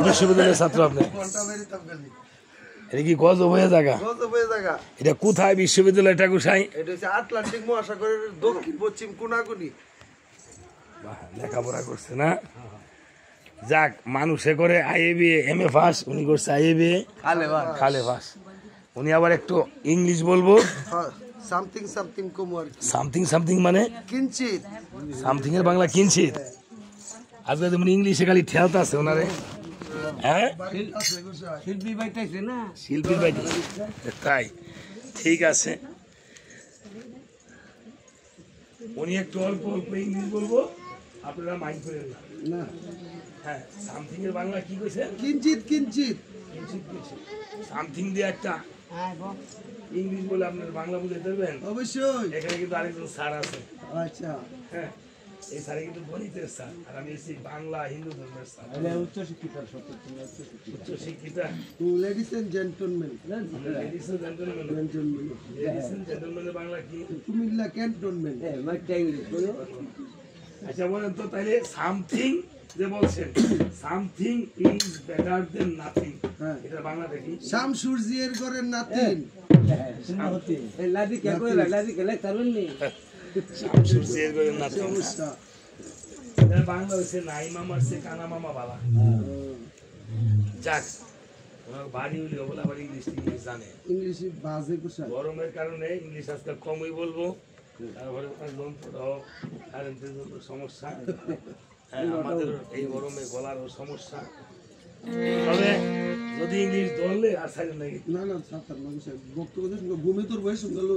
বিশ্ববিদ্যালয়ের ছাত্র আপনি? এটা কি গজব হয়ে জায়গা? এটা কোথায় বিশ্ববিদ্যালয়? এটা কোথায়? এটা হচ্ছে আটলান্টিক মহাসাগরের দক্ষিণ পশ্চিম কোনাকুনি। লেখাপড়া করছে না? যাক, মানুষে করে আইএবিএ এমএ পাস, উনি করছে আইএবিএ খালে পাস। উনি আবার একটু ইংলিশ বলবো। সামথিং সামথিং কমু আর কি। সামথিং সামথিং মানে কিঞ্চিত। সামথিং এর বাংলা কিঞ্চিত। আজকে যেমন ইংলিশে খালি ঠেলতে আছে ওনারে। হ্যাঁ, শিল্পী বাইটাইছে না? শিল্পীর বাইরে তাই? ঠিক আছে, উনি একটু অল্প অল্প ইংলিশ বলবো, আপনারা মাইন্ড করেন না। হ্যাঁ, সামথিং এর বাংলা কি কইছে? কিঞ্চিত কিঞ্চিত। সামথিং দিয়ে একটা ইংলিশ বলে আপনার বাংলা বুঝে দেবেন? অবশ্যই। এখানে কিন্তু আরেকজন স্যার আছে। আচ্ছা। হ্যাঁ, এই স্যার কিন্তু গণিতের স্যার, আর আমি এসেছি বাংলা হিন্দু ধর্মের স্যার। উচ্চ শিক্ষিত। উচ্চ শিক্ষিতা। Ladies and gentleman. Ladies and gentleman. Ladies and জেন্টলম্যানের বাংলা কি? কুমিল্লা ক্যান্টনমেন্ট। আচ্ছা বলেন তো, তাইলে সামথিং যে বলছেন, something is better than nothing, এটা বাংলা দেখি। শাম সূর্যের ঘরের নাতিন। সূর্যের ঘরের নাতিন। এর বাংলা হচ্ছে নাই মামার সে কানা মামা বাবা। যাক, ওনার বাড়ি হইলে ওগুলা আবার ইংলিশ জানে। ইংলিশে বাজে কুশা। গরমের কারণে ইংলিশ আজকাল কমই বলবো। তারপরে যন্ত্রটাও কারেন্টের জন্য সমস্যা। হ্যাঁ, আমাদের এই গরমে গলারও সমস্যা। তবে যদি ইংলিশ ধরলে আর সাইলেন নাকি? না না, সাতার মানুষ বক্তব্য ঘুমে তোর বয়স শুনল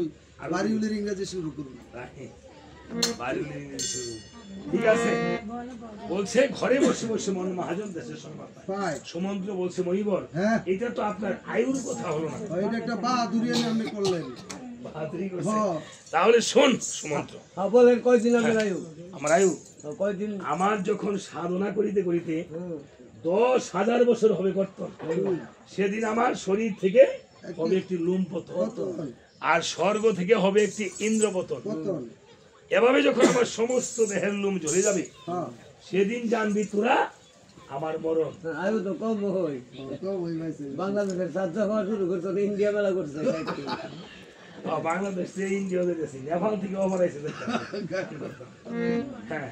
বাড়ি হলে ইংরেজি শুরু করুন। ঠিক আছে, বলছে ঘরে বসে বসে মন মহাজন দেশের সম্মান পায়। সমুদ্র বলছে মহিবর, এটা তো আপনার আয়ুর কথা হলো না, এটা একটা বাহাদুরি আপনি করলেন। তাহলে শোন সুমন্ত্র, বলেন কয়দিন আমার আয়ু? কয়দিন? আমার যখন সাধনা করিতে করিতে 10,000 বছর হবে কর্তন, সেদিন আমার শরীর থেকে হবে একটি লোম পতন, আর স্বর্গ থেকে হবে একটি ইন্দ্র পতন। এভাবে যখন আমার সমস্ত দেহের লোম ঝরে যাবে, সেদিন জানবি তোরা আমার মরণ। আয়ু তো কম হই, বাংলাদেশের ছাত্র হওয়া শুরু করছে, ইন্ডিয়া মেলা করছে। বাংলাদেশ থেকে ইন্ডিয়া গেছি, নেপাল থেকে অফার আছে। হ্যাঁ,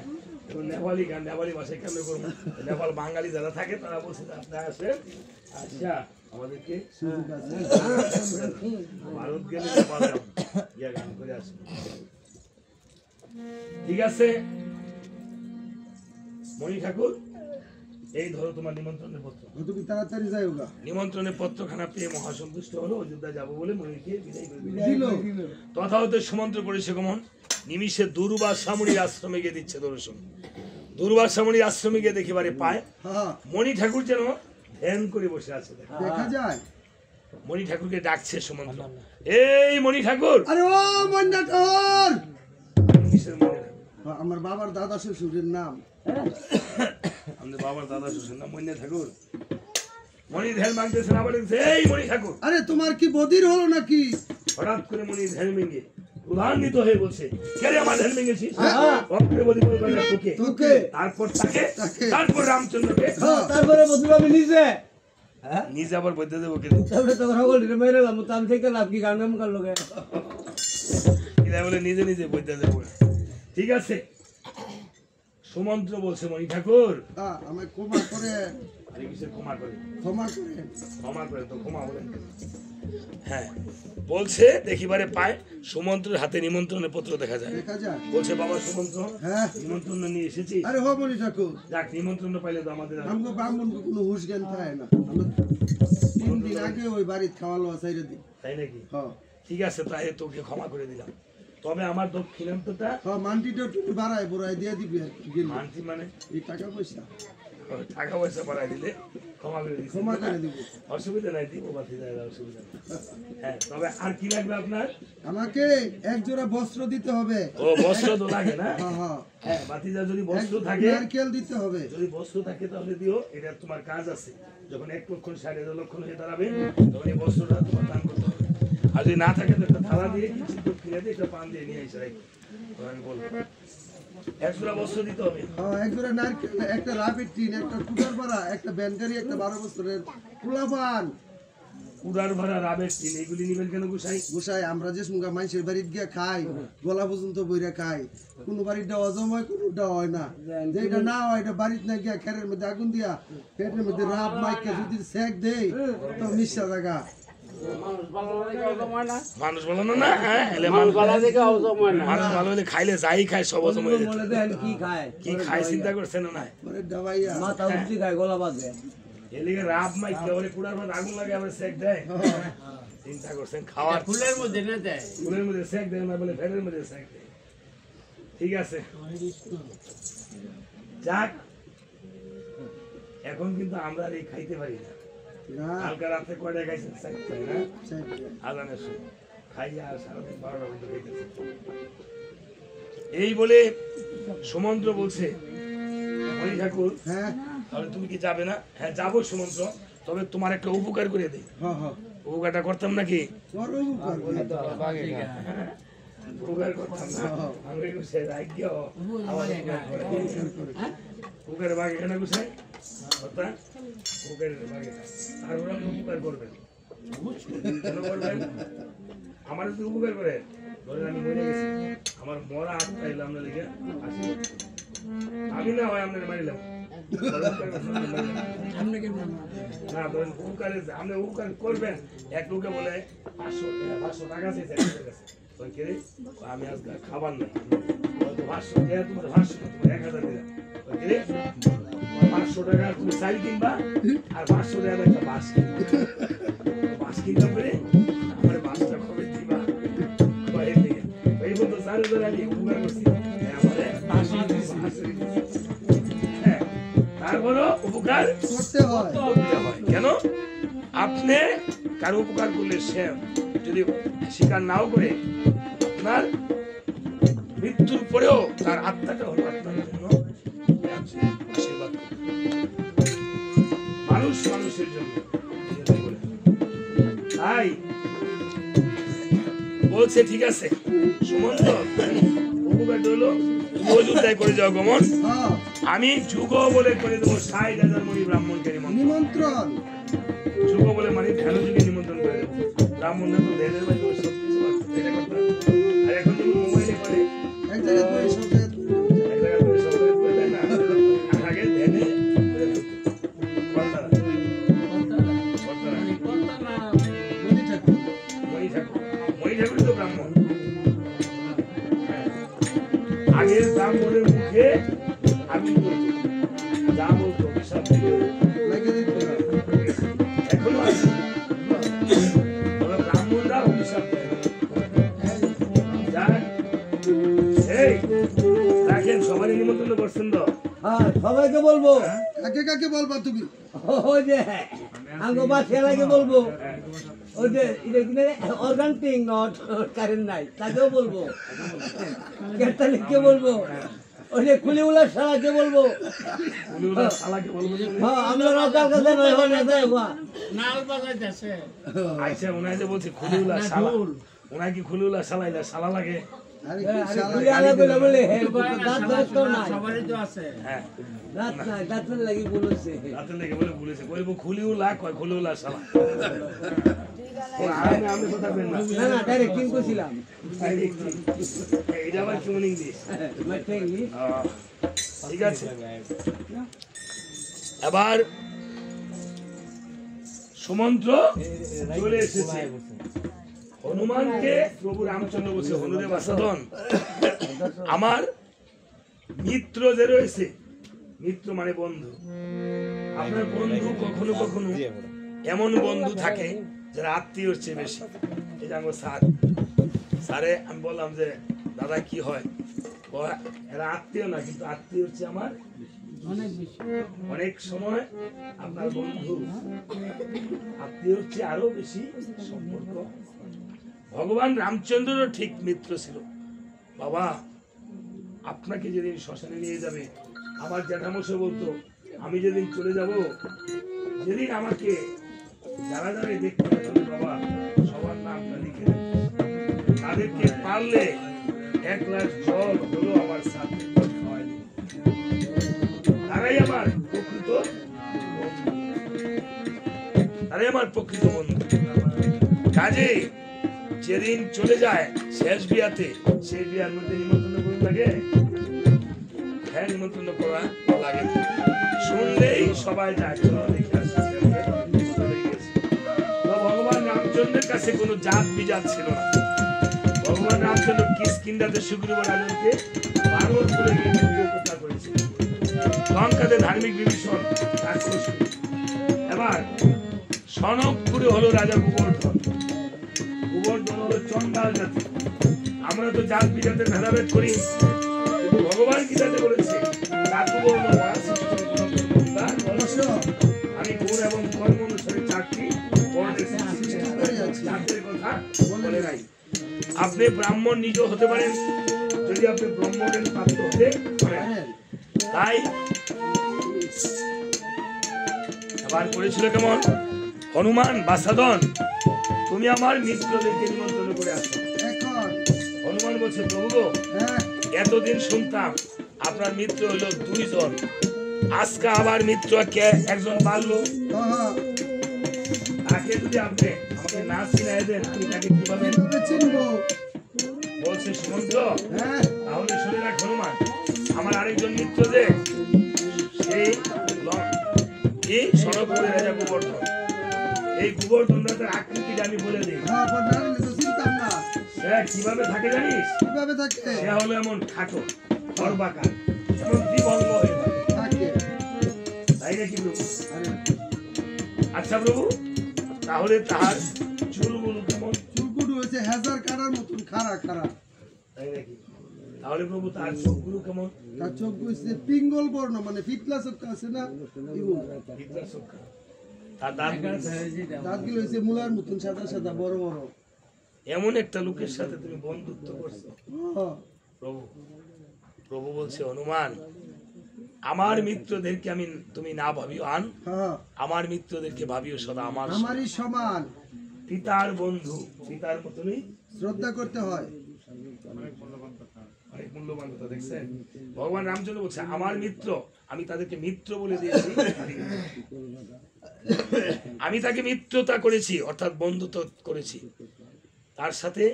নেপালি গান, নেপালি ভাষায় কেন করবো? নেপাল বাঙালি যারা থাকে তারা বলছে আপনি আসেন, আচ্ছা আমাদেরকে ভারত গেলে গান করে আসবেন। ঠিক আছে মণি ঠাকুর, এই ধরো তোমার নিমন্ত্রণের পত্র। তুমি তাড়াতাড়ি যাই হোগা। নিমন্ত্রণের পত্রখানা পেয়ে মহাসন্তুষ্ট হলো, অযোধ্যা যাবো বলে মণিকে বিদায় করে দিল। তথা হতে সুমন্ত্র করেছে গমন, নিমিষে দুর্বাসা মুনির আশ্রমে গিয়ে দিচ্ছে দর্শন। দুর্বাসা মুনির আশ্রমে গিয়ে দেখিবারে পায় মণি ঠাকুর যেন ধ্যান করে বসে আছে, দেখা যায়। মণি ঠাকুরকে ডাকছে সুমন্ত্র, এই মণি ঠাকুর। আরে ও মণি ঠাকুর, কিসের মণি ঠাকুর? আমার বাবার দাদা শ্বশুরের নাম। আমাদের বাবার দাদা শ্বশুর নাম মণি ঠাকুর। মণি ধ্যান ভাঙতেছেন, আবার এই মণি ঠাকুর। আরে তোমার কি বদির হলো নাকি? হঠাৎ করে মণি ধ্যান ভেঙে প্রধান্বিত হয়ে বলছে, কে রে আমার ধ্যান ভেঙেছিস? তোকে, তারপর তাকে, তারপর রামচন্দ্রকে, তারপরে আমি নিজে নিজে আবার বলতে দেবো কে? বলে নিজে নিজে বলতে দেবো। ঠিক আছে, সুমন্ত্র বলছে মণি ঠাকুর আমায় ক্ষমা করে। আরে কিসের ক্ষমা করে? ক্ষমা করে, ক্ষমা করে তো ক্ষমা বলেন। হ্যাঁ, বলছে দেখিবারে পায় সুমন্ত্রের হাতে নিমন্ত্রণের পত্র দেখা যায়। বলছে বাবা সুমন্ত্র, নিমন্ত্রণ নিয়ে এসেছি। আরে হো মণি ঠাকুর, যাক, নিমন্ত্রণ পাইলে তো আমাদের ব্রাহ্মণ কোনো হুশ জ্ঞান থাকে না। 3 দিন আগে ওই বাড়ির খাওয়ালো সাইরে দিই। তাই নাকি? ঠিক আছে, তাই তোকে ক্ষমা করে দিলাম। তবে আমার দক্ষিণান্তটা মানটিটা একটু বাড়ায় বড়াই দিয়ে দিবি। মানটি মানে এই টাকা পয়সা, টাকা পয়সা বাড়াই দিলে ক্ষমা করে দিই। ক্ষমা করে দিব, অসুবিধা নাই, দিব বাতি যায়, অসুবিধা নেই। হ্যাঁ, তবে আর কি লাগবে আপনার? আমাকে এক জোড়া বস্ত্র দিতে হবে। ও, বস্ত্র তো লাগে না? হ্যাঁ, বাতিজা যদি বস্ত্র থাকে, নারকেল দিতে হবে। যদি বস্ত্র থাকে তাহলে দিও, এটা তোমার কাজ আছে। যখন 1 লক্ষণ 60,000 হয়ে দাঁড়াবে, তখন এই বস্ত্রটা তোমার দান করতে হবে। আর যদি না থাকে তো একটা থালা দিয়ে কিছু দুধ কিনে দিয়ে একটা পান দিয়ে নিয়ে এসে রাখি, আমি বলবো। এক জোড়া বস্ত্র দিতে হবে। হ্যাঁ, এক জোড়া নারকেল, একটা রাবির টিন, একটা কুটার পাড়া, একটা ব্যানকারি, একটা 12 বছরের পোলাপান। কুড়ার ভাড়া, রাবের টিন, এগুলি নিবেন কেন গোসাই? গোসাই আমরা যে সঙ্গে মানুষের বাড়িতে গিয়ে খাই, গলা পর্যন্ত বইরা খাই, কোনো বাড়িটা হজম হয়, কোনোটা হয় না। যেটা না হয় এটা বাড়িতে না গিয়া খেরের মধ্যে আগুন দিয়া পেটের মধ্যে রাব মাইকে যদি সেক দেই তো মিশা জায়গা। মানুষ ভালো না না, হ্যাঁ, এলে মানুষ ভালো হলে খাইলে যাই খায় সব হজম হয়ে যেত। কি খায় চিন্তা করছেন না? পরে ডাবাইয়া এদিকে রাব মাইকে বলে কুড়ার ভাড়া আগুন লাগে আবার সেক দেয়। চিন্তা করছেন খাওয়ার ফুলের মধ্যে না দেয়, ফুলের মধ্যে সেক দেয় না, বলে ফেরের মধ্যে সেক দেয়। ঠিক আছে, যাক, এখন কিন্তু আমরা আর এই খাইতে পারি না। না কালকে রাতে কয়টা খাইছেন? চারটায় না? আজানের সময় খাইয়া আর সারাদিন 12টা পর্যন্ত খাইতেছে। এই বলে সুমন্ত্র বলছে, মণি ঠাকুর, হ্যাঁ তাহলে তুমি কি যাবে না? হ্যাঁ যাবো সুমন্ত্র, তবে তোমার একটা উপকার করে দেই। হ্যাঁ হ্যাঁ উপকারটা করতাম নাকি? করো উপকার। উপকার করতাম না, আমি গুছে রাখিও আমার উপকারের বাগে কেন গুছে কথা উপকারের বাগে, আর ওরা উপকার করবেন। কেন করবেন? আমার যদি উপকার করে, ধরেন আমি মরে গেছি, আমার মরা আত্মা এলাম না লিখে আসি, আমি না হয় আপনার মারিলাম না, ধরেন উপকারে আপনি উপকার করবেন। এক লোকে বলে 500 টাকা চাইছে, আমি আজকে খাবার নাই, 500 টাকা তোমার 500 তোমার 1000 দিলাম, 500 টাকা তুমি চাল কিনবা আর 500 টাকা একটা বাস কিনবা, বাস কিনতে পারে আমার বাসটা কবে দিবা? এই বলতো 4000 আমি উপকার করছি, তারপরও উপকার করতে হয়। কেন? আপনি কারো উপকার করলে সে যদি স্বীকার নাও করে, আপনার মৃত্যুর পরেও তার আত্মাটা হলো আপনার জন্য আশীর্বাদ করবে। মানুষ মানুষের জন্য। তাই বলছে ঠিক আছে সুমন্ত, উপকারটা হলো অযোধ্যায় করে যাও গমন, হ্যাঁ আমি যুগ বলে করে দেবো 60,000 মণি ব্রাহ্মণকে নিমন্ত্রণ। যুগ বলে মানে ধ্যান যুগে নিমন্ত্রণ করে দেবো। ব্রাহ্মণরা তো ধ্যানের মাধ্যমে সব কিছু করতো, আর এখন যেমন মোবাইলে করে এক জায়গায় বসে সব জায়গায় এক জায়গায় করে সব করে দেয় না, আগে ধ্যানে করে দিত। কর্তারা মণি ঠাকুর। মণি ঠাকুর, মণি ঠাকুরই তো ব্রাহ্মণ। আগের ব্রাহ্মণের মুখে আগুন করতো, যা বলতো অভিশাপ দিত, লাগে দিত না। এখনো আছে। তবে ব্রাহ্মণরা অভিশাপ দেয় না। যাক, এই রাখেন, সবারই নিমন্ত্রণ করছেন তো? হ্যাঁ সবাইকে বলবো, কাকে কাকে বলবা তুমি? ওই যে আঙ্গো বাচ্চালাকে বলবো, ওই যে অর্গানটিং নট কারেন্ট নাই তাকেও বলবো, ক্যাটালিককে বলবো, ওই যে কুলিউলার শালাকে বলবো। উনিওরা শালাকে বলবো যে, হ্যাঁ আমরা রাজার কাছে নয় হয় না যাই হওয়া। আচ্ছা ওনায় যে বলছে খুলিউলা শালা, ওনায় কি খুলিউলা শালাইলা শালা লাগে? আরে কি শালা কুলি আলা বলে বলে হে দাঁত দাঁত তো নাই, হ্যাঁ, দাঁত নাই, দাঁতের লাগি বলেছে। রাতে লেগে বলে বলেছে, বলবো খুলিউলা কয় খুলিউলা শালা। ও আমি কথা বলেন না, না না ডাইরেক্ট কিন করছিলাম, এটা আবার কেমন ইংলিশ? ঠিক আছে, এবার সুমন্ত্র চলে এসেছে। হনুমানকে প্রভু রামচন্দ্র বলছে, হনুরে বাসাদন, আমার মিত্র যে রয়েছে, মিত্র মানে বন্ধু, আপনার বন্ধু কখনো কখনো এমন বন্ধু থাকে যারা আত্মীয়র চেয়ে বেশি। এই যে আমার স্যারে আমি বললাম যে দাদা কি হয়, এরা আত্মীয় না, কিন্তু আত্মীয়র চেয়ে আমার অনেক সময় আপনার বন্ধু আত্মীয়র চেয়ে আরো বেশি সম্পর্ক। ভগবান রামচন্দ্রেরও ঠিক মিত্র ছিল। বাবা আপনাকে যেদিন শ্মশানে নিয়ে যাবে, আমার জ্যাঠামশাই বলতো আমি যেদিন চলে যাব, যেদিন আমাকে যারা যারা দেখতে পাবে বাবা সবার নামটা লিখে তাদেরকে পারলে 1 গ্লাস জল হলো আমার সাথে তারাই আমার প্রকৃত বন্ধু। কাজে যেদিন চলে যায় শেষ বিয়াতে, সেই বিয়ার মধ্যে নিমন্ত্রণ করুন লাগে, হ্যাঁ নিমন্ত্রণ করা লাগে, শুনলেই সবাই যায়। ভগবান রামচন্দ্রের কাছে কোনো জাত বিজাত ছিল না। ভগবান রামচন্দ্র কিষ্কিন্ধাতে সুগ্রীব রাজনকে পাগল করে কথা করেছে। লঙ্কাতে ধার্মিক বিভীষণ, এবার সনকপুরে হলো রাজা গোবর্ধন। গোবর্ধন হলো চন্ডাল জাতি। আমরা তো জাত বিজাতের ভেদাভেদ করি, কিন্তু ভগবান গীতাতে বলেছে আমি গুণ এবং কর্ম অনুসারে চাকরি কথা বলে নাই। আপনি ব্রাহ্মণ নিজ হতে পারেন যদি আপনি ব্রহ্মজ্ঞান প্রাপ্ত হতে পারেন। তাই আবার করেছিল কেমন, হনুমান বাসাদন তুমি আমার মিত্রদেরকে নিমন্ত্রণ করে আসো। হনুমান বলছে প্রভু গো, এতদিন শুনতাম আপনার মিত্র হলো 2 জন, আজকে আবার মিত্র কে একজন বাড়লো। তাকে যদি আপনি আমাকে না চিনাই দেন আমি তাকে কিভাবে চিনবো? বলছে সুমন্ত্র, তাহলে শুনে রাখ হনুমান, আমার আরেকজন মিত্র যে সেই সনকপুরের রাজা গোবর্ধন। এই গোবর্ধন রাজার আকৃতিটা আমি বলে দিই। সে কিভাবে থাকে জানিস? কিভাবে থাকে? সে হলো এমন খাটো, খরবাকার, এমন দ্বিভঙ্গ হয়ে থাকে। তাই নাকি প্রভু? আচ্ছা প্রভু, তাহলে তাহার চুলগুলো কেমন? চুলগুলো হয়েছে হাজার কাটার মতন খাড়া খাড়া। তাই নাকি? তাহলে প্রভু তার চোখগুলো কেমন? তার চোখগুলো হচ্ছে পিঙ্গল বর্ণ, মানে ফিটলা চোখ আছে না, ফিটলা চোখ। তার দাঁতগুলো হচ্ছে মুলার মতন সাদা সাদা বড় বড়। এমন একটা লোকের সাথে তুমি বন্ধুত্ব করছো প্রভু। প্রভু বলছে হনুমান, আমার মিত্রদেরকে আমি তুমি না ভাবিও আন, আমার মিত্রদেরকে ভাবিও সদা আমারই সমান, পিতার বন্ধু, পিতার মতনই শ্রদ্ধা করতে হয়। অনেক মূল্যবান কথা দেখছেন। ভগবান রামচন্দ্র বলছে আমার মিত্র, আমি তাদেরকে মিত্র বলে দিয়েছি, আমি তাকে মিত্রতা করেছি অর্থাৎ বন্ধুত্ব করেছি। তার সাথে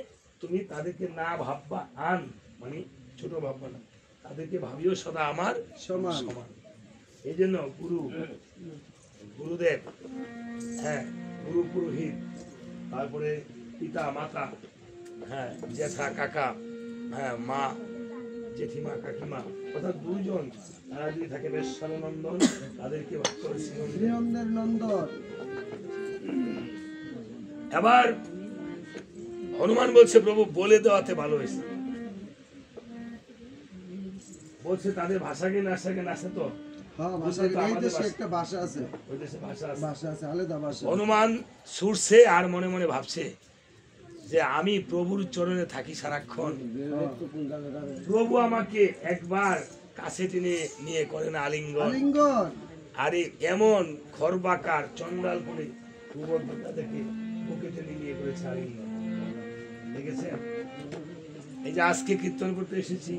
তুমি তাদেরকে না ভাববা আন, মানে ছোট ভাববা না, তাদেরকে ভাবিও সদা আমার সমান। এই জন্য গুরুদেব, হ্যাঁ গুরু পুরোহিত, তারপরে পিতা মাতা, হ্যাঁ জ্যাঠা কাকা, হ্যাঁ মা জেঠিমা কাকিমা, অর্থাৎ 2 জন তারা যদি থাকে বেশ্যানন্দন, তাদেরকে নন্দন। এবার হনুমান বলছে প্রভু বলে দেওয়াতে ভালো হয়েছে। বলছে তাদের ভাষাকে নাশে তো হনুমান ছুটছে আর মনে মনে ভাবছে যে আমি প্রভুর চরণে থাকি সারাক্ষণ, প্রভু আমাকে একবার কাছে টেনে নিয়ে করেন আলিঙ্গন। আরে এমন খরবাকার চন্ডাল করে তাদেরকে বুকে টেনে নিয়ে করেছে আলিঙ্গন। দেখেছেন? এই যে আজকে কীর্তন করতে এসেছি,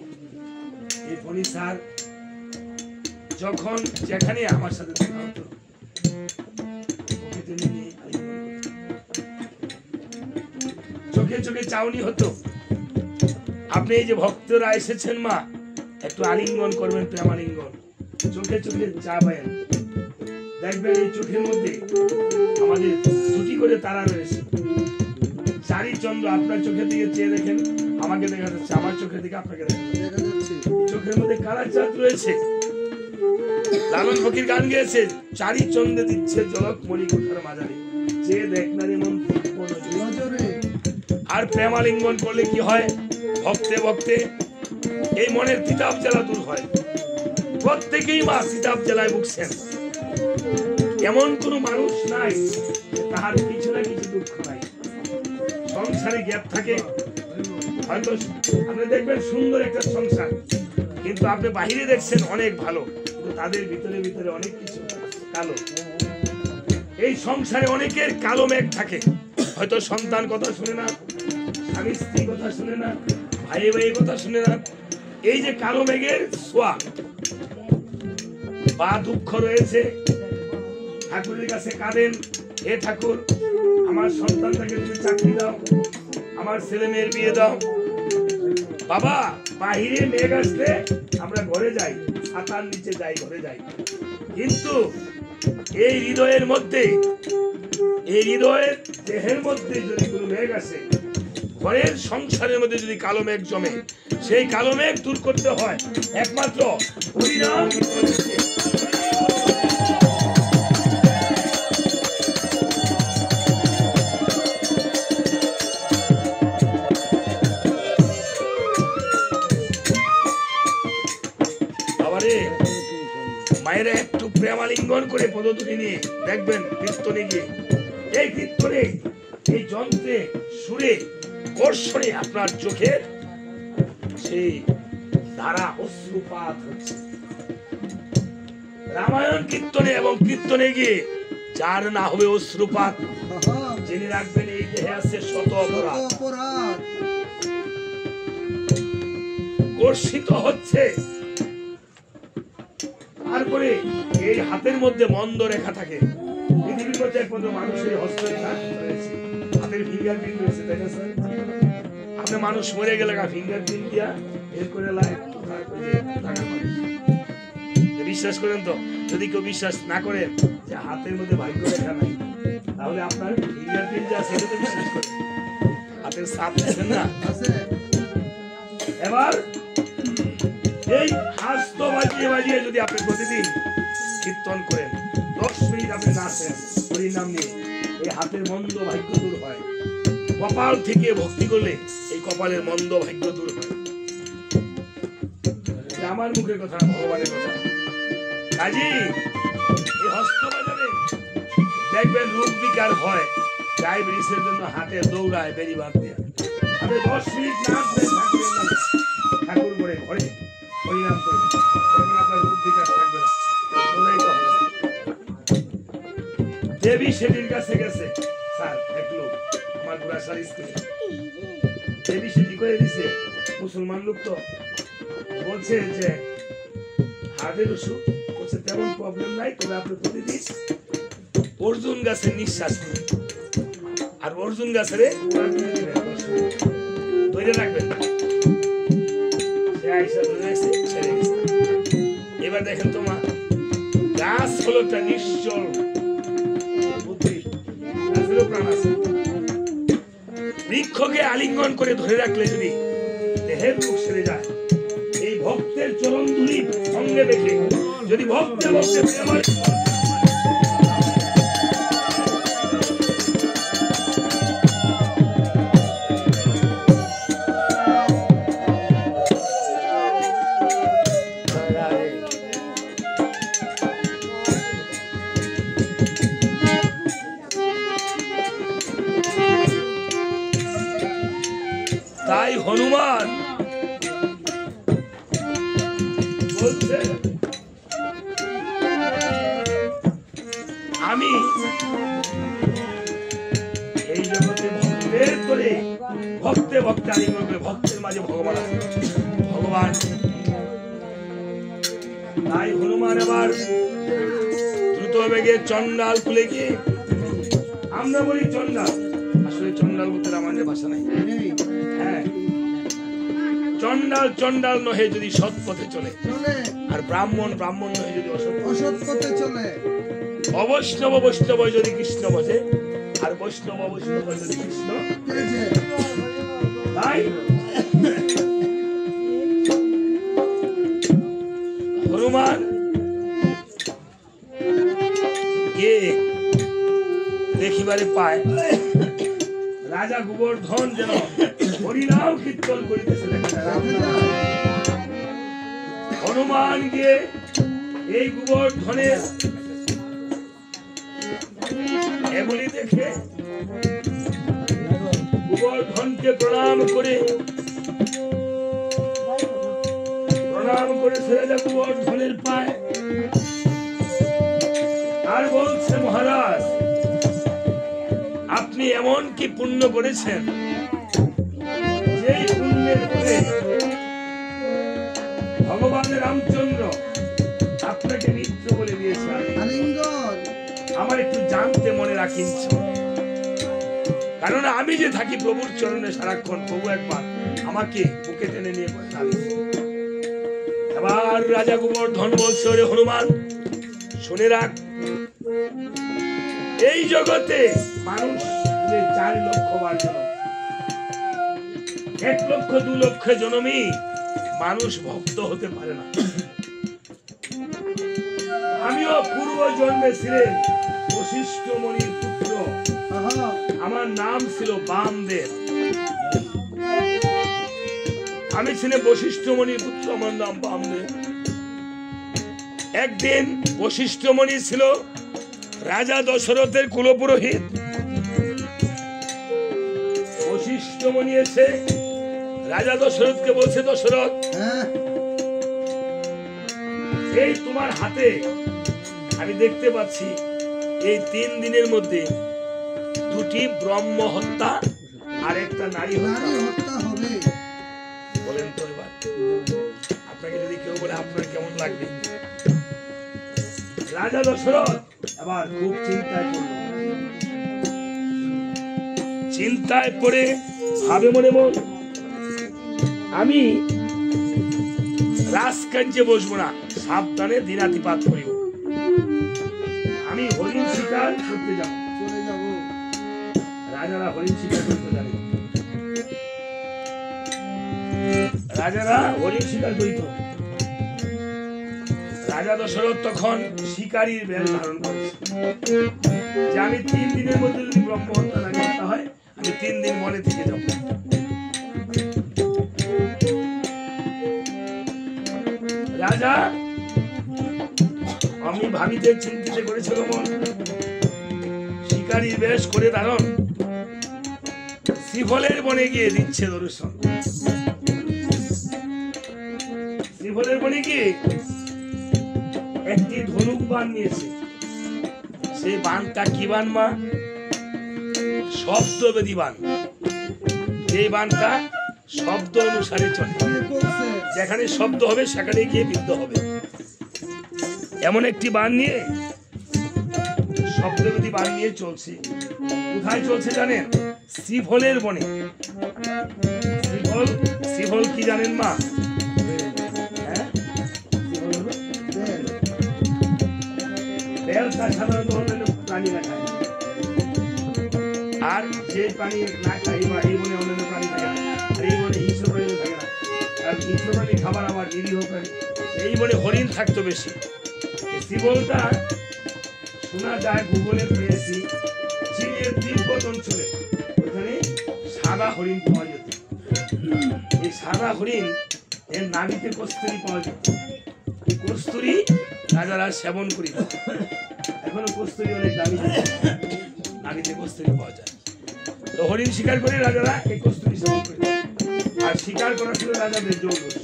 এই ফণি স্যার যখন যেখানে আমার সাথে দেখা হতো চোখে চোখে চাউনি হতো, আপনি এই যে ভক্তরা এসেছেন মা একটু আলিঙ্গন করবেন, প্রেমালিঙ্গন, চোখে চোখে চাবেন, দেখবেন এই চোখের মধ্যে আমাদের 2টি করে তারা রয়েছে, 4ই চন্দ্র। আপনার চোখের দিকে চেয়ে দেখেন, আমাকে দেখা যাচ্ছে, আমার চোখের দিকে আপনাকে দেখা যাচ্ছে, চোখের মধ্যে কালার চাঁদ রয়েছে। লালন ফকির গান গেয়েছে, 4ই চন্দ্রে দিচ্ছে জলক মণি কোঠার মাঝারে, যে দেখ না রে মন নজরে। আর প্রেমালিঙ্গন করলে কি হয়? ভক্তে ভক্তে এই মনের তিতাব জ্বালা দূর হয়। প্রত্যেকেই মা তিতাব জ্বালায় ভুগছেন, এমন কোন মানুষ নাই তাহার কিছু না কিছু দুঃখ নাই। সংসারে গ্যাপ থাকে, হয়তো আপনি দেখবেন সুন্দর একটা সংসার, কিন্তু আপনি বাহিরে দেখছেন অনেক ভালো, কিন্তু তাদের ভিতরে ভিতরে অনেক কিছু কালো। এই সংসারে অনেকের কালো মেঘ থাকে, হয়তো সন্তান কথা শুনে না, স্বামী স্ত্রী কথা শুনে না, ভাই ভাই কথা শুনে না। এই যে কালো মেঘের ছোঁয়া, বা দুঃখ রয়েছে, ঠাকুরের কাছে কাঁদেন, হে ঠাকুর আমার সন্তানটাকে তুমি চাকরি দাও, আমার ছেলে মেয়ের বিয়ে দাও। বাবা বাহিরে মেঘ আসলে আমরা ঘরে যাই, ছাতার নিচে যাই, ঘরে যাই, কিন্তু এই হৃদয়ের মধ্যে, এই হৃদয়ের দেহের মধ্যে যদি কোনো মেঘ আসে, ঘরের সংসারের মধ্যে যদি কালো মেঘ জমে, সেই কালো মেঘ দূর করতে হয় একমাত্র হরিনাম কীর্তন দিয়ে। মায়েরা একটু প্রেমালিঙ্গন করে পদতুলি নিয়ে দেখবেন কীর্তনে গিয়ে, এই কীর্তনে, এই যন্ত্রে, সুরে, কর্ষণে আপনার চোখের সেই ধারা অশ্রুপাত হচ্ছে। রামায়ণ কীর্তনে এবং কীর্তনে গিয়ে যার না হবে অশ্রুপাত, জেনে রাখবেন এই দেহে আছে শত অপরাধ, কর্ষিত হচ্ছে। তারপরে এই হাতের মধ্যে মন্দ রেখা থাকে। পৃথিবীর মধ্যে একমাত্র মানুষের হস্তরেখা রয়েছে, হাতের ফিঙ্গারপ্রিন্ট রয়েছে, তাই না স্যার? আপনি মানুষ মরে গেলে ফিঙ্গারপ্রিন্ট দিয়া বের করে লাই, বিশ্বাস করেন তো? যদি কেউ বিশ্বাস না করেন যে হাতের মধ্যে ভাগ্য রেখা নাই, তাহলে আপনার ফিঙ্গারপ্রিন্ট যা সেটা তো বিশ্বাস করেন, হাতের ছাপ দিচ্ছেন না। এবার এই হাস্ত বাজিয়ে বাজিয়ে যদি আপনি প্রতিদিন কীর্তন করেন, 10 মিনিট আপনি নাচেন হরিনাম নিয়ে, এই হাতের মন্দ ভাগ্য দূর হয়। কপাল থেকে ভক্তি করলে এই কপালের মন্দ ভাগ্য দূর হয়। আমার মুখের কথা, ভগবানের কথা। কাজী এই হস্ত বাজারে দেখবেন রোগ বিকার হয়, ডায়াবেটিসের জন্য হাতে দৌড়ায় বেরি বাদ দিয়ে। আপনি 10 মিনিট নাচবেন, ঠাকুর করে ঘরে হরিনাম করে, দেখবেন আপনার রোগ বিকার থাকবে না, দৌড়াইতে হবে না। দেবী সেটির কাছে গেছে স্যার এক লোক, আমার গুড়াশার স্কুলে দেবী সেটি করে দিছে, মুসলমান লোক তো, বলছে যে হার্টের ওষুধ, বলছে তেমন প্রবলেম নাই, তবে আপনি প্রতিদিন অর্জুন গাছের নিঃশ্বাস নেন, আর অর্জুন গাছের ধরে রাখবেন। এবার দেখেন তোমার গাছ হলো একটা নিশ্চল বুদ্ধি, গাছেরও প্রাণ আছে। বৃক্ষকে আলিঙ্গন করে ধরে রাখলে যদি দেহের রোগ সেরে যায়, এই ভক্তের চরণ ধুলি সঙ্গে দেখে যদি ভক্তে ভক্তে তাই হনুমান বলছে আমি এই জগতে ভক্তের করে ভক্তে ভক্তে আলিঙ্গন করে, ভক্তের মাঝে ভগবান আছে, ভগবান। তাই হনুমান এবার দ্রুত বেগে চন্ডাল খুলে গিয়ে, আমরা বলি চন্ডাল, আসলে চন্ডাল বলতে আমাদের ভাষা নাই। হ্যাঁ, চন্ডাল চন্ডাল নহে যদি সৎ পথে চলে, আর ব্রাহ্মণ ব্রাহ্মণ নহে যদি অসৎ পথে চলে, অবৈষ্ণব বৈষ্ণব যদি কৃষ্ণ ভজে, আর বৈষ্ণব বৈষ্ণব যদি কৃষ্ণ। তাই হনুমান কে দেখিবারে পায় রাজা গোবর্ধন যেন হরিনাম কীর্তন করিতেছে। হনুমান গিয়ে এই গোবর্ধনের এগুলি দেখে গোবর্ধনকে প্রণাম করে রাজা গোবর্ধনের পায়, আর বলছে মহারাজ আপনি এমন কি পুণ্য করেছেন, যেই পুণ্যের ফলে ভগবান রামচন্দ্র আপনাকে নিত্য জানতে মনে রাখিঞ্চ, কারণ আমি যে থাকি প্রভুর চরণে সারাক্ষণ, প্রভু একবার আমাকে বুকে টেনে নিয়ে বলেন। এবার রাজা গোবর্ধন বলছে, ওরে হনুমান শুনে রাখ, এই জগতে মানুষ 4 লক্ষ বার জন্ম, 1 লক্ষ 2 লক্ষ জন্মই মানুষ ভক্ত হতে পারে না। আমিও পূর্ব জন্মে ছিলেন বশিষ্ঠ মুনির পুত্র, আমার নাম ছিল বামদেব। আমি ছিলাম বশিষ্ঠ মুনির পুত্র, আমার নাম বামদেব। একদিন বশিষ্ঠ মুনি ছিল রাজা দশরথের কুলপুরোহিত। বশিষ্ঠ মুনি এসে রাজা দশরথকে বলছে, দশরথ এই তোমার হাতে আমি দেখতে পাচ্ছি এই 3 দিনের মধ্যে 2টি ব্রহ্ম হত্যা আর একটা নারী হত্যা হবে। বলেন তো এবার আপনাকে যদি কেউ বলে আপনার কেমন লাগবে? রাজা দশরথ এবার খুব চিন্তায় পড়ে ভাবে মনে মন, আমি রাজকার্যে বসবো না, সাবধানে দিনাতিপাত করিব। আমি হরিণ শিকার করতে যাব, চলে যাব। রাজারা হরিণ শিকার করতে জানে, রাজারা হরিণ শিকার করিত। রাজা দশরথ তখন শিকারীর বেশ ধারণ করেছে যে আমি 3 দিনের মধ্যে যদি ব্রহ্ম হত্যা না করতে হয়, আমি 3 দিন বনে থেকে যাব। রাজা আমি ভাবিতে চিন্তিত করেছিল মন, শিকারীর বেশ করে ধারণ শ্রীফলের বনে গিয়ে দিচ্ছে দর্শন। শ্রীফলের বনে গিয়ে একটি ধনুক বান নিয়েছে। সেই বানটা কি বান মা? শব্দবেদী বান। এই বানটা শব্দ অনুসারে চলে, যেখানে শব্দ হবে সেখানে গিয়ে বিদ্ধ হবে। এমন একটি বান নিয়ে, শব্দবেদী বান নিয়ে চলছে। কোথায় চলছে জানেন? শ্রীফলের বনে। শ্রীফল কি জানেন মা? সাধারণত প্রাণীরা খায়, আর যে প্রাণী না খায় বা এই বনে অন্যান্য প্রাণী থাকে না, আর এই বনে হিংস্র প্রাণী থাকে না। আর হিংস্র প্রাণী খাবার আবার নিরীহ প্রাণী, এই বনে হরিণ থাকতো বেশি। শ্রীফলটা শোনা যায়, ভূগোলে পেয়েছি, চীনের তিব্বত অঞ্চলে ওখানে সাদা হরিণ পাওয়া যেত। এই সাদা হরিণ এর নাভিতে কস্তুরী পাওয়া যেত। এই কস্তুরী রাজারা সেবন করিত। এখনো কস্তুরী অনেক দামি, নাভিতে কস্তুরী পাওয়া যায়। তো হরিণ শিকার করে রাজারা এই কস্তুরী সেবন করিত, আর শিকার করা ছিল রাজাদের জৌলুস।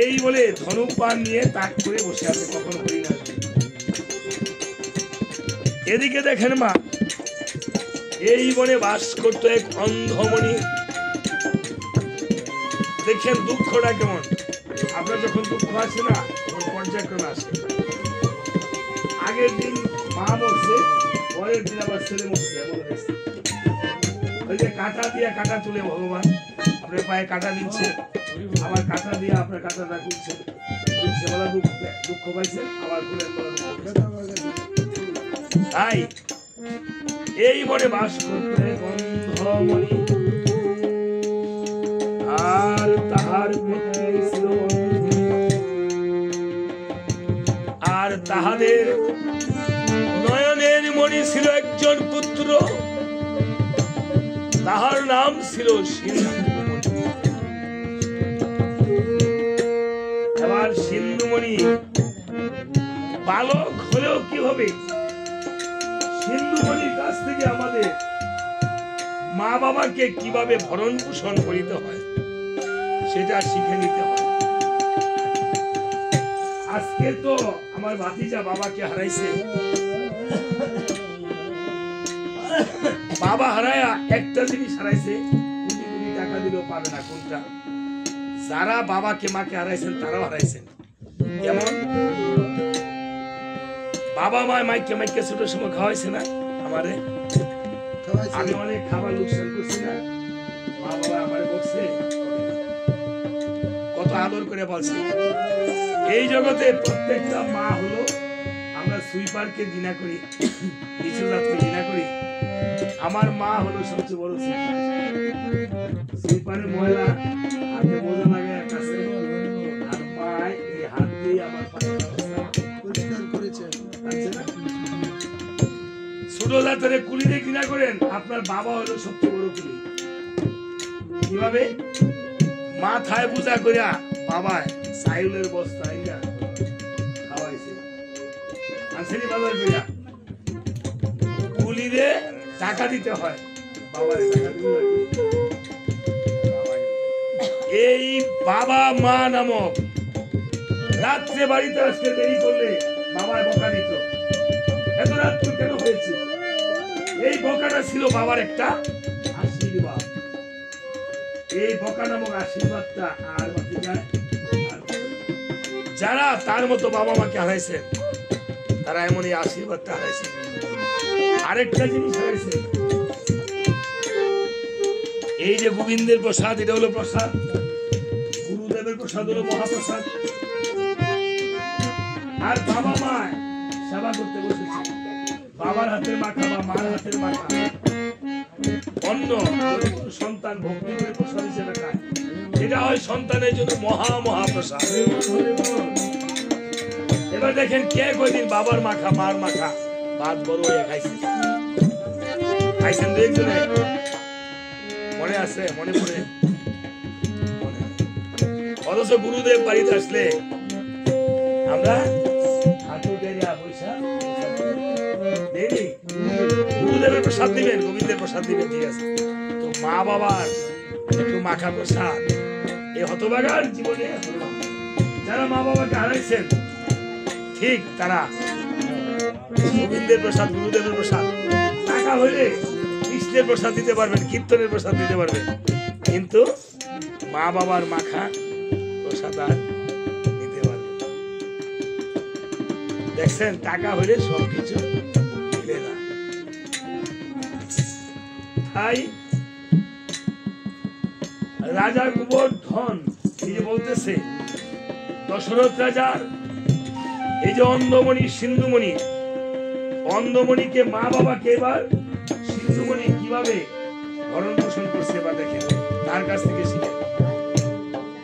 এই বলে ধনুক বাণ নিয়ে তাক করে বসে আছে, কখন হরিণ আসবে। এদিকে দেখেন মা, এই বনে বাস করতো এক অন্ধমণি। দেখেন দুঃখটা কেমন। আপনার যখন দুঃখ আসে না, তখন পর্যায়ক্রমে আসে। আগের দিন মা মরছে, পরের দিন আবার ছেলে মরছে। ওই যে কাঁটা দিয়ে কাঁটা তুলে ভগবান আপনার পায়ে কাঁটা দিচ্ছে, আবার কাঁটা দিয়ে আপনার কাঁটাটা খুলছে। দুঃখ পাইছে, আবার খুলেন বলা তাই এই বনে বাস করতে গন্ধমণি আর তাহার পত্নী ছিল, আর তাহাদের নয়নের মণি ছিল একজন পুত্র, তাহার নাম ছিল সিন্ধুমণি। এবার সিন্ধুমণি বালক হলেও কি হবে, সিন্ধুমণির কাছ থেকে আমাদের মা বাবাকে কিভাবে ভরণ পোষণ করিতে হয় সেটা শিখে নিতে হয়। আজকে তো আমার ভাতিজা বাবাকে হারাইছে, বাবা হারায়া একটা জিনিস হারাইছে, কোটি কোটি টাকা দিলেও পাবে না। কোনটা? যারা বাবাকে মাকে হারাইছেন তারাও হারাইছেন। যেমন বাবা মা মাইকে মাইকে ছোটোর সময় খাওয়াইছে না আমারে? খাওয়াইছে। আমি অনেক খাবার লোকসান করছি না, মা বাবা আমারে বলছে, কত আদর করে বলছে। এই জগতে প্রত্যেকটা মা হলো, আমরা সুইপারকে ঘৃণা করি, নিচু জাতকে ঘৃণা করি, আমার মা হলো সবচেয়ে বড় সুইপার। সুইপারের ময়লা হাতে বোঝা লাগে এক কাছে, আর মা এই হাত দিয়ে আমার পায়ের অবস্থা পরিষ্কার করেছে। আছে না? ছোট জাতের কুলিরে ঘৃণা করেন, আপনার বাবা হলো সবচেয়ে বড় কুলি। কিভাবে? মাথায় পূজা করিয়া বাবায় সাইলের বস্তা আইনা খাওয়াইছে, আনসারি বাজার করিয়া। কুলিরে টাকা দিতে হয়, বাবারে টাকা দিতে হয়। এই বাবা মা নামক রাত্রে বাড়িতে আসতে দেরি করলে বাবার বকা দিত, এত রাত কেন হয়েছে? এই বকাটা ছিল বাবার একটা আশীর্বাদ। এই বকা নামক আশীর্বাদটা আর বাকি যায়। যারা তার মতো বাবা মাকে হারাইছে, তারা এমন এই আশীর্বাদটা হারাইছে। আরেকটা জিনিস হারাইছে, এই যে গোবিন্দের প্রসাদ, এটা হলো প্রসাদ, গুরুদেবের প্রসাদ হলো মহাপ্রসাদ। আর বাবা মা সেবা করতে বসেছে, বাবার হাতের মাখা বা মার হাতের মাখা অন্য সন্তান ভক্তি করে প্রসাদ হিসেবে খায়, এটা হয় সন্তানের জন্য মহাপ্রসাদ। এবার দেখেন কে কয়দিন বাবার মাখা মার মাখা ভাত বড় হয়ে খাইছে, খাইছেন দু একজনে? মনে আছে? মনে পড়ে? অথচ গুরুদেব বাড়িতে আসলে আমরা গুরুদেবের প্রসাদ দিবেন, গোবিন্দের প্রসাদ দিবেন, ঠিক আছে। তো মা বাবার একটু মাখা প্রসাদ এই হতভাগার জীবনে যারা মা বাবাকে হারাইছেন, ঠিক তারা গোবিন্দের প্রসাদ, গুরুদেবের প্রসাদ টাকা হইলে কৃষ্ণের প্রসাদ দিতে পারবেন, কীর্তনের প্রসাদ দিতে পারবেন, কিন্তু মা বাবার মাখা প্রসাদ আর নিতে পারবেন। দেখছেন, টাকা হইলে সবকিছু মিলে না। তাই রাজা গোবর্ধন এই যে বলতেছে, দশরথ রাজার এই যে অন্ধমণি সিন্ধুমণি, অন্ধমণিকে মা বাবাকে এবার সিন্ধুমণি কিভাবে ভরণ পোষণ করছে এবার দেখেন, তার কাছ থেকে শিখে।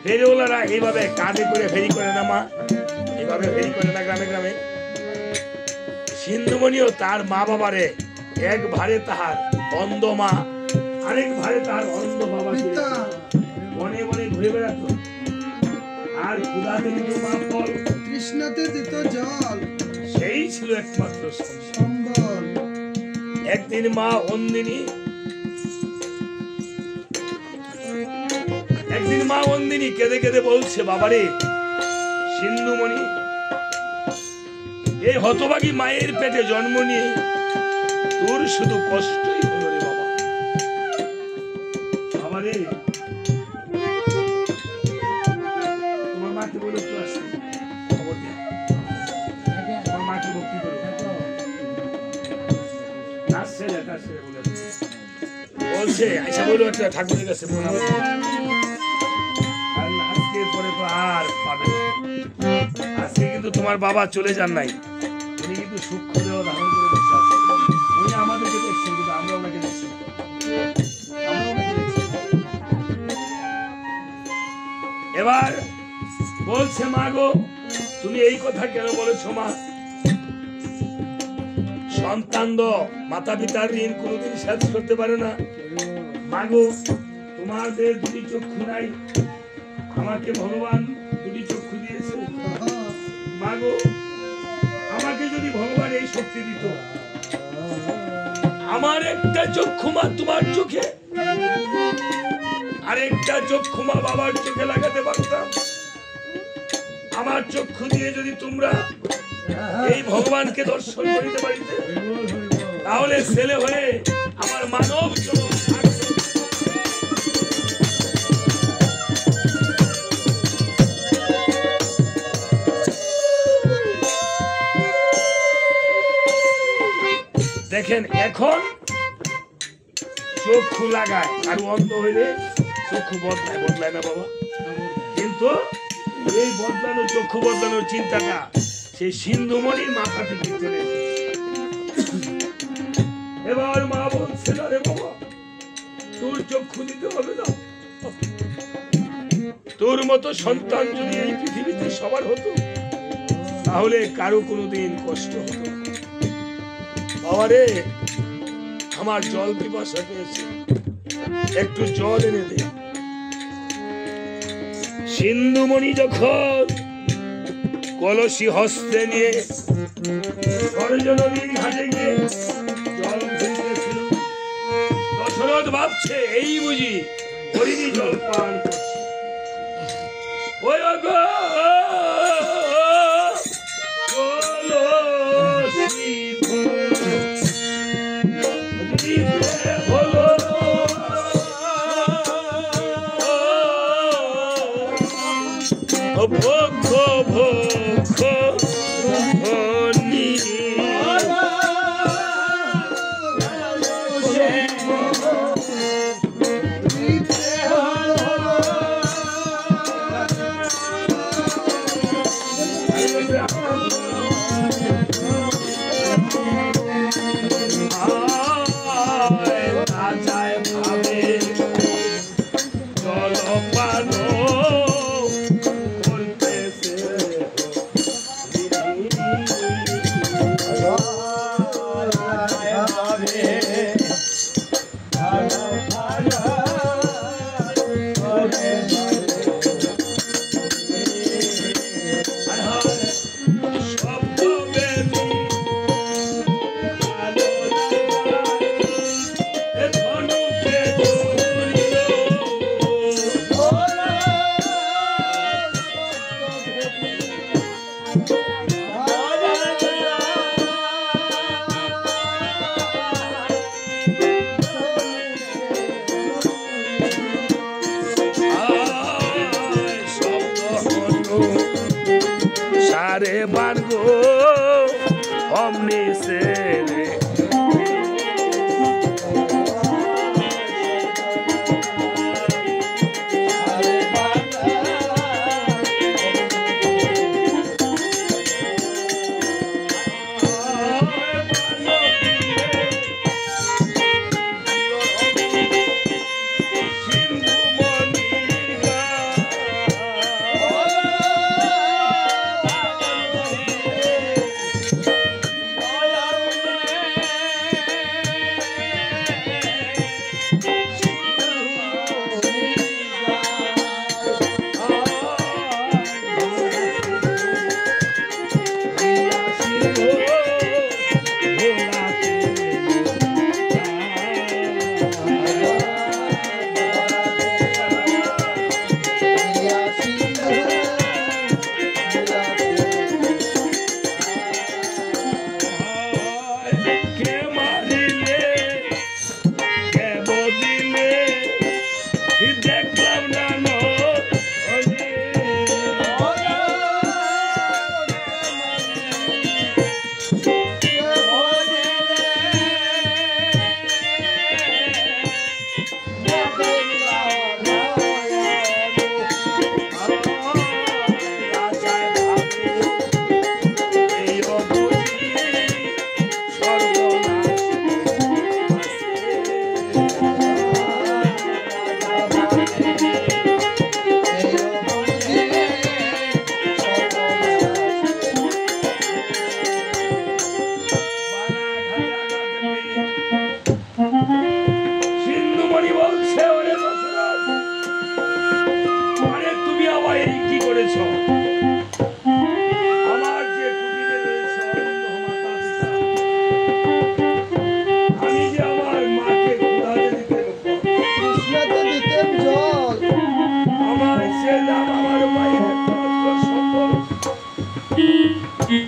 ফেরিওয়ালারা এইভাবে কাঁধে করে ফেরি করে না, মা এইভাবে ফেরি করে না গ্রামে গ্রামে। সিন্ধুমণিও তার মা বাবারে এক ভারে তাহার অন্ধ মা, আরেক ভারে তাহার অন্ধ বাবা বনে বনে ঘুরে বেড়াতো, আর ক্ষুধাতে দিত মা ফল, তৃষ্ণাতে দিত জল, সেই ছিল একমাত্র সম্বল। একদিন মা অন্দিনী কেঁদে কেঁদে বলছে, বাবারে সিন্ধুমণি, এই হতভাগী মায়ের পেটে জন্ম নিয়ে তোর শুধু কষ্টই হলো রে বাবা। বাবারে তোমার মাকে বলে একটু আসতে, খবর দিয়া তোমার মাকে ভক্তি করো, আসছে বলছে আইসা বলো একটা ঠাকুরের কাছে প্রণাম, আজকের পরে তো আর পাবে না। আজকে কিন্তু তোমার বাবা চলে যান নাই, উনি কিন্তু সূক্ষ্ম দেহ ধারণ করে বসে আছেন। উনি আমাদেরকে দেখছেন, কিন্তু আমরা ওনাকে দেখছি। এবার বলছে, মা গো তুমি এই কথা কেন বলেছো মা? সন্তান মাতা পিতার ঋণ কোনোদিন শেষ করতে পারে না। মা গো তোমাদের দুটি চক্ষু নাই, আমাকে ভগবান দুটি চক্ষু দিয়েছে। মা গো আমাকে যদি ভগবান এই শক্তি দিত, আমার একটা চক্ষু মা তোমার চোখে, আরেকটা চক্ষু মা বাবার চোখে লাগাতে পারতাম। আমার চক্ষু দিয়ে যদি তোমরা এই ভগবানকে দর্শন করিতে পারিতে, তাহলে ছেলে হয়ে আমার মানব জনম দেখেন এখন চক্ষু লাগায় আর অন্ধ হইলে চক্ষু বদলায় না বাবা, কিন্তু এই চক্ষু বদলানোর চিন্তাটা সেই সিন্ধুমণির মাথা থেকে চলে এসেছে। এবার মা বলছে না রে বাবা, তোর চক্ষু দিতে হবে না, তোর মতো সন্তান যদি এই পৃথিবীতে সবার হতো তাহলে কারো কোনোদিন কষ্ট হতো না। বাবা রে, আমার জল পিপাসা পেয়েছে, একটু জল এনে দে। সিন্ধুমণি যখন কলসি হস্তে নিয়ে সরজ নদীর ঘাটে গিয়ে জল ফিরতেছিল, দশরথ ভাবছে এই বুঝি হরিণী জল পান করছে। ওই গো কলসি হলো ভক্ষ ভক্ষ হনি সারে বারগো অমনি সেরে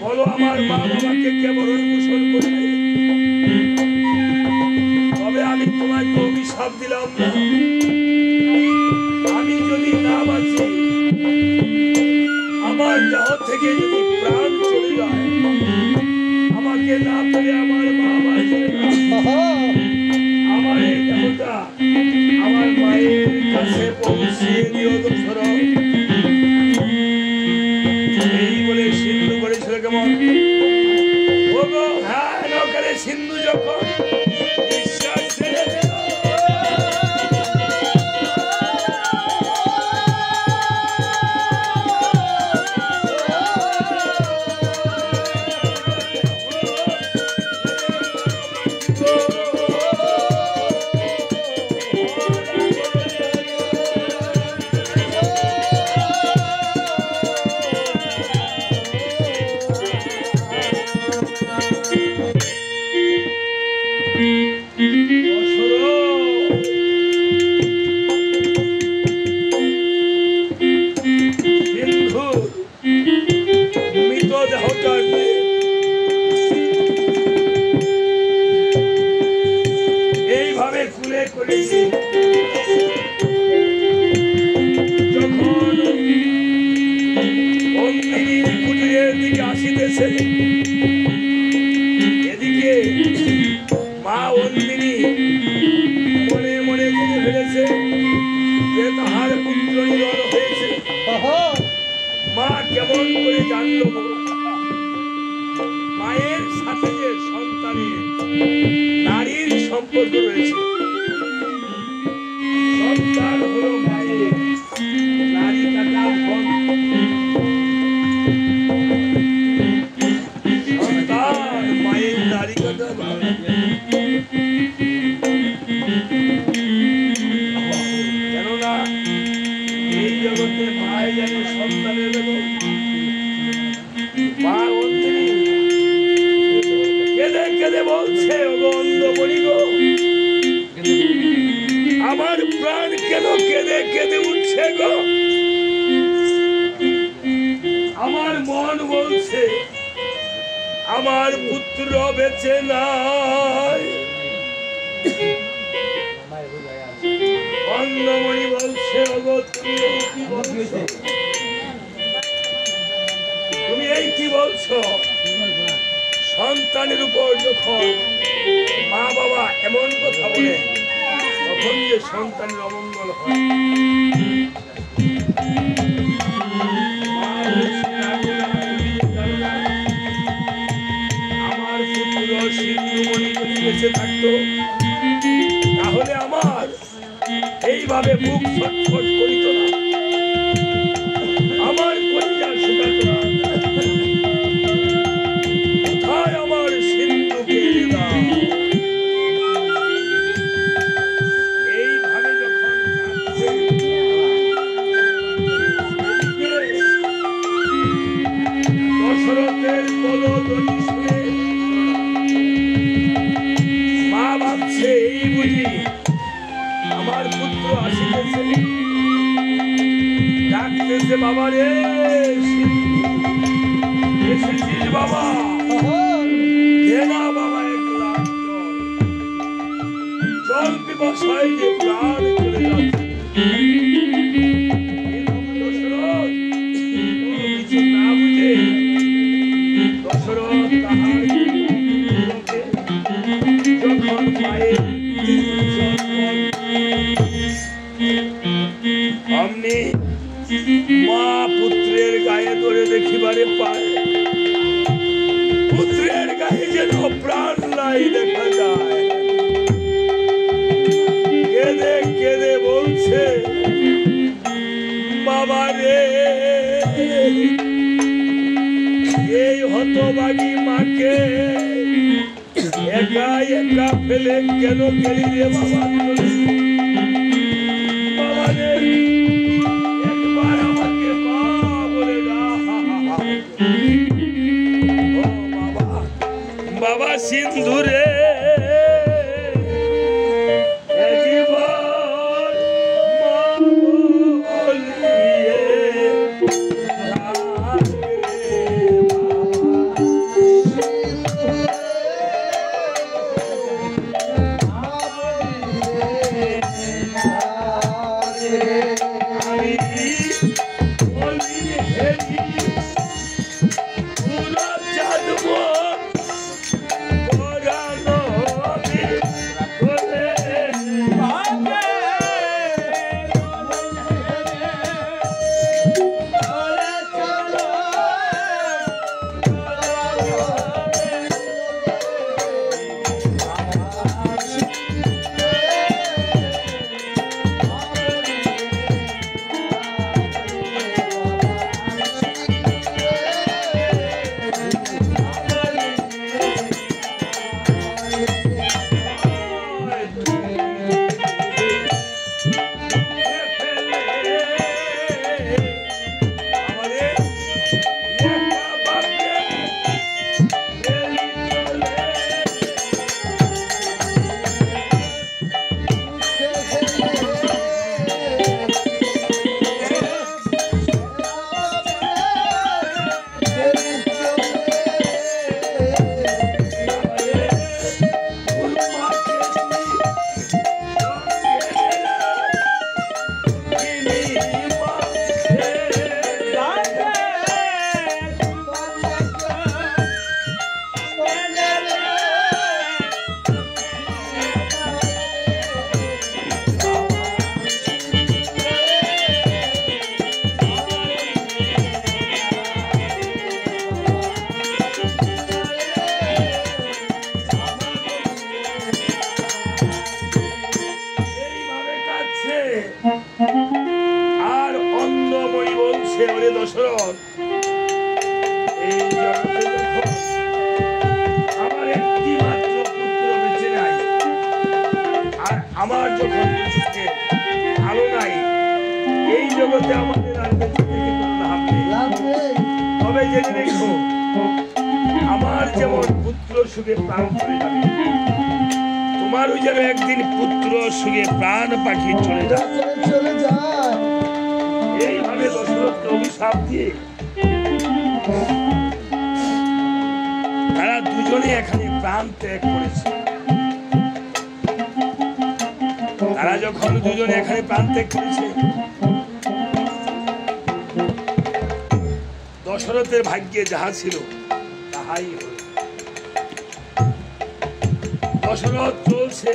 বলো আমার মা বাবাকে কেমন পোষণ করবে, তবে আমি তোমাকে অভিশাপ দিলাম না, আমি যদি না বাঁচি, আমার দেহ থেকে যদি প্রাণ চলে যায়, আমাকে না পেলে আমার মা বাঁচবে না। সিন্ধু যখন নিঃশ্বাস ছেড়ে দিল, এইভাবে কুলে করেছি। যখন অন্তিনীর কুটিরের দিকে আসিতেছে, এদিকে মা অন্তিনী মনে মনে জেনে ফেলেছে যে তাহার পুত্র নিধন হয়েছে। মা কেমন করে জানল মায়ের সাথে যে সন্তানের নারীর সম্পর্ক রয়েছে? সন্তান হলো মায়ের, নারী কাটা ধন। সন্তান মায়ের, নারী কাটা ধন। কেননা এই জগতে মায়ের যেন সন্তানের মা কেঁদে কেঁদে বলছে, ওগো অন্ধমণি গো, আমার প্রাণ কেন কেঁদে কেঁদে উঠছে গো? আমার মন বলছে আমার পুত্র বেঁচে নাই। অন্ধমণি বলছে, ওগো তুমি এই কি বলছো? সন্তানের উপর যখন মা বাবা এমন কথা বলে, তখন যে সন্তানের অমঙ্গল হয়। আমার পুত্র সিন্ধুমণি যদি বেঁচে থাকতো, তাহলে আমার এইভাবে বুক ছটফট করিত না, আমার কলিজা শুকাত না। কোথায় আমার সিন্ধুকে দাও? এইভাবে যখন কাঁদছে, দশরথের পদধ্বনি শুনে মা ভাবছে, এই বুঝি আমার পুত্র আসিতেছে, ডাকতেছে, বাবা রে এসেছিস বাবা, দে না বাবা এক গ্লাস জল, জল পিপাসায় যে প্রাণ চলে যাচ্ছে। দশরথ কিছু না বুঝে দশরথ তাহার যখন মায়ের অমনি মা পুত্রের গায়ে ধরে দেখিবারে পায়, পুত্রের গায়ে যেন প্রাণ নাই দেখা যায়। কেঁদে কেঁদে বলছে, বাবা রে এই হতভাগী মাকে একা একা ফেলে কেন গেলি রে বাবা? বাবা রে একবার আমাকে মা বলে ডাক। ও বাবা, বাবা সিন্ধু রে পুরা চাঁদ আর অন্নময়ী বলছে, ওরে দশরথ, এই জগতে যখন আমার একটি মাত্র পুত্র বেঁচে নাই, আর আমার যখন কিছুতে ভালো নাই, এই জগতে আমাদের আর বেঁচে থেকে কোনো লাভ নেই। তবে জেনে রেখো, আমার যেমন পুত্র সুখে প্রাণ চলে যাবে, তোমারও যেন একদিন পুত্র সুখে প্রাণ পাখি চলে যায়। এইভাবে দশরথকে অভিশাপ দিয়ে তারা দুজনে এখানে প্রাণ ত্যাগ করেছে। তারা যখন দুজনে এখানে প্রাণ ত্যাগ করেছে, দশরথের ভাগ্যে যাহা ছিল তাহাই হল। দশরথ চলছে,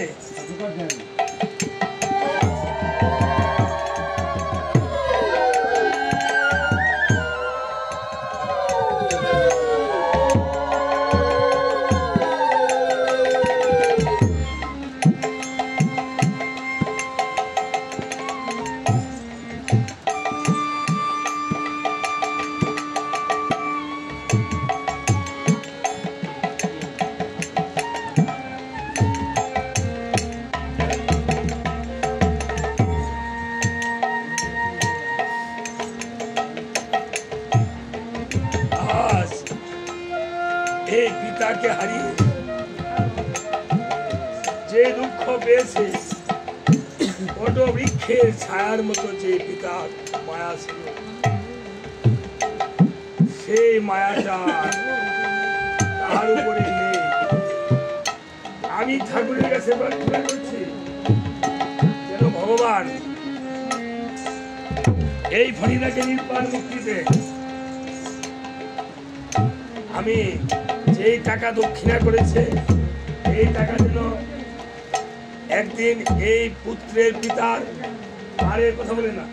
এই পিতাকে হারিয়ে যে দুঃখ পেয়েছে, বট বৃক্ষের ছায়ার মতো যে পিতার মায়া ছিল, সেই মায়াটা তার উপরে নেই। আমি ঠাকুরের কাছে প্রার্থনা করছি, যেন ভগবান এই ফণিদাকে নির্বাণ মুক্তি দেয়। আমি যেই টাকা দক্ষিণা করেছে, এই টাকা যেন একদিন এই পুত্রের পিতার পারের কথা বলে না,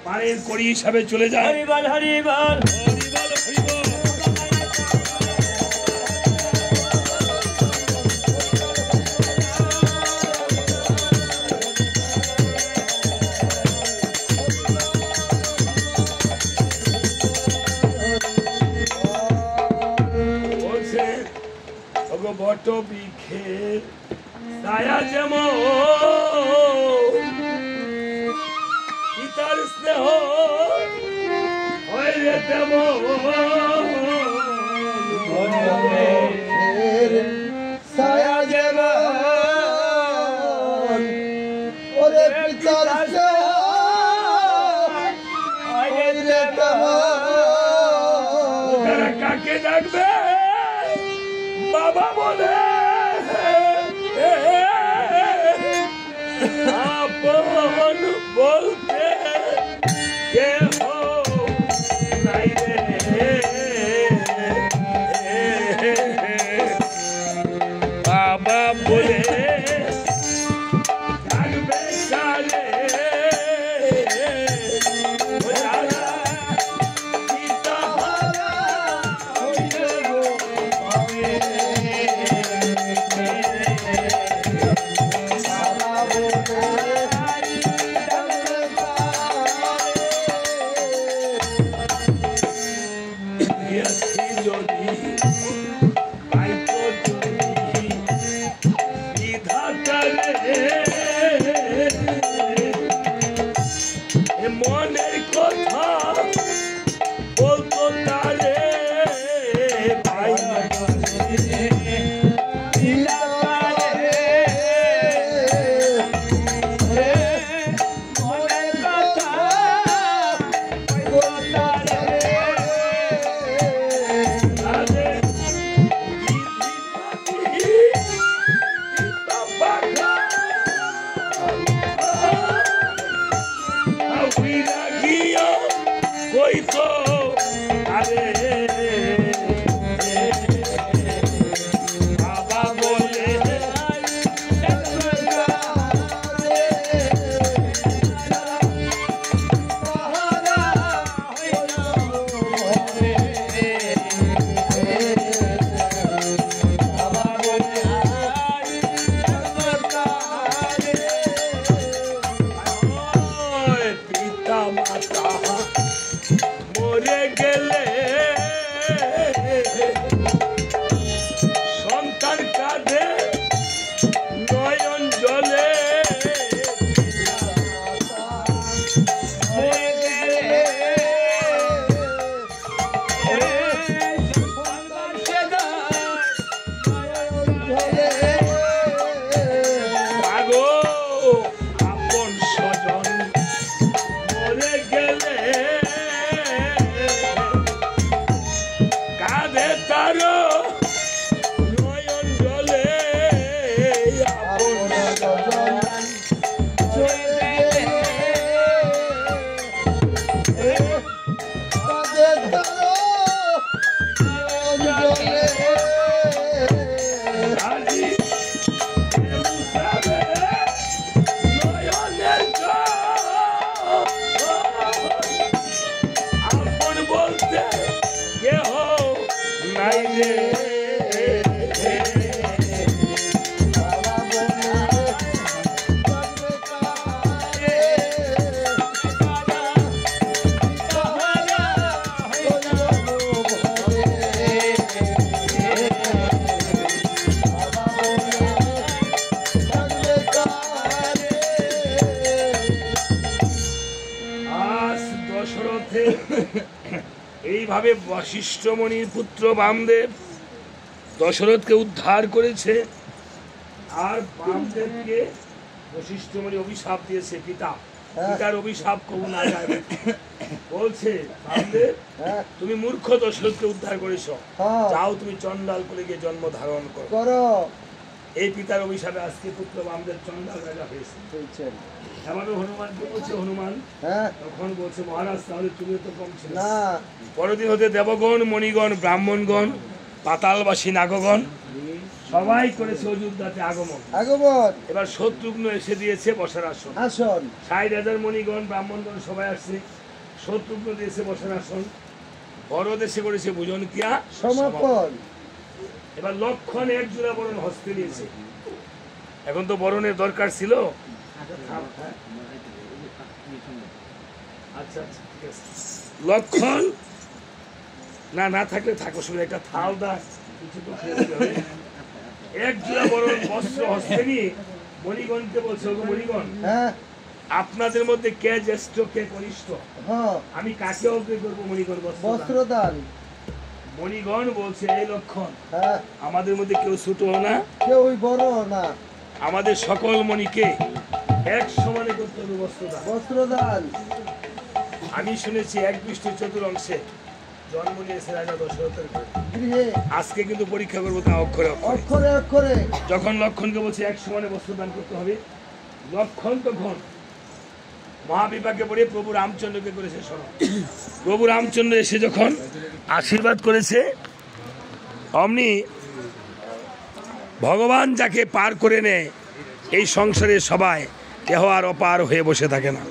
পারের কড়ি হিসাবে চলে যায়। হরিবল হরিবল হরিবল হরিবল। বট বৃক্ষের ছায়া যেমন পিতার স্নেহ হয় রে, তেমন ছায়া যেমন ওরে পিতার স্নেহ হয় রে, তেমন কাকে ডাকবে বাবা বলে, আপন বলতে কেহ নাই রে, বাবা বলে ডাকবে কারে, এইভাবে বশিষ্ঠমণির পুত্র বামদেব দশরথকে উদ্ধার করেছে, আর বামদেবকে বশিষ্ঠমণি অভিশাপ দিয়েছে। পিতার অভিশাপ কবু না যায়। বলছে বামদেব, তুমি মূর্খ দশরথকে উদ্ধার করেছো, যাও তুমি চন্ডাল করে গিয়ে জন্ম ধারণ করো। এই পিতার অভিশাপে আজকে পুত্র বামদেব চন্ডাল রাজা হয়েছে। এবারও হনুমানকে বলছে, হনুমান তখন বলছে মহারাজ তাহলে তুমি তো কম ছিল না। পরদিন হতে দেবগণ, মণিগণ, ব্রাহ্মণগণ, পাতালবাসী নাগগণ সবাই করেছে অযোধ্যাতে আগমন। এবার শত্রুঘ্ন এসে দিয়েছে বসার আসন। 60,000 মণিগণ, ব্রাহ্মণগণ সবাই আসছে। শত্রুঘ্ন দিয়েছে বসার আসন। বড় দেশে করেছে ভোজন ক্রিয়া সমাপন। এবার লক্ষণ এক জোড়া বরণ হস্তে নিয়েছে। এখন তো বরণের দরকার ছিল। আচ্ছা ঠিক আছে। লক্ষণ না থাকলে থাকো, শুধু একটা থাল দা কিছু তো খেয়ে দিতে হবে। এক জোড়া বরণ বস্ত্র হস্তে নিয়ে মণিগণকে বলছে, মণিগণ আপনাদের মধ্যে কে জ্যেষ্ঠ কে কনিষ্ঠ, আমি কাকে অগ্রে করবো মণিগণ বস্ত্রদান। মণিগণ বলছে এই লক্ষণ, আমাদের মধ্যে কেউ ছোট না কেউ বড় না, আমাদের সকল মণিকে এক সমানে করতে হবে বস্ত্রদান। আমি শুনেছি এক বৃষ্টির চতুর্ংশে জন্ম নিয়েছে রাজা দশরথের গৃহে। আজকে কিন্তু পরীক্ষা করবো তা অক্ষরে অক্ষরে। যখন লক্ষণকে বলছে এক সমানে বস্ত্রদান করতে হবে, লক্ষণ তখন মহাবিপাকে পড়ে প্রভু রামচন্দ্রকে করেছে স্মরণ। প্রভু রামচন্দ্র এসে যখন আশীর্বাদ করেছে, অমনি ভগবান যাকে পার করে নেয় এই সংসারে সবাই কেহ আর অপার হয়ে বসে থাকে না।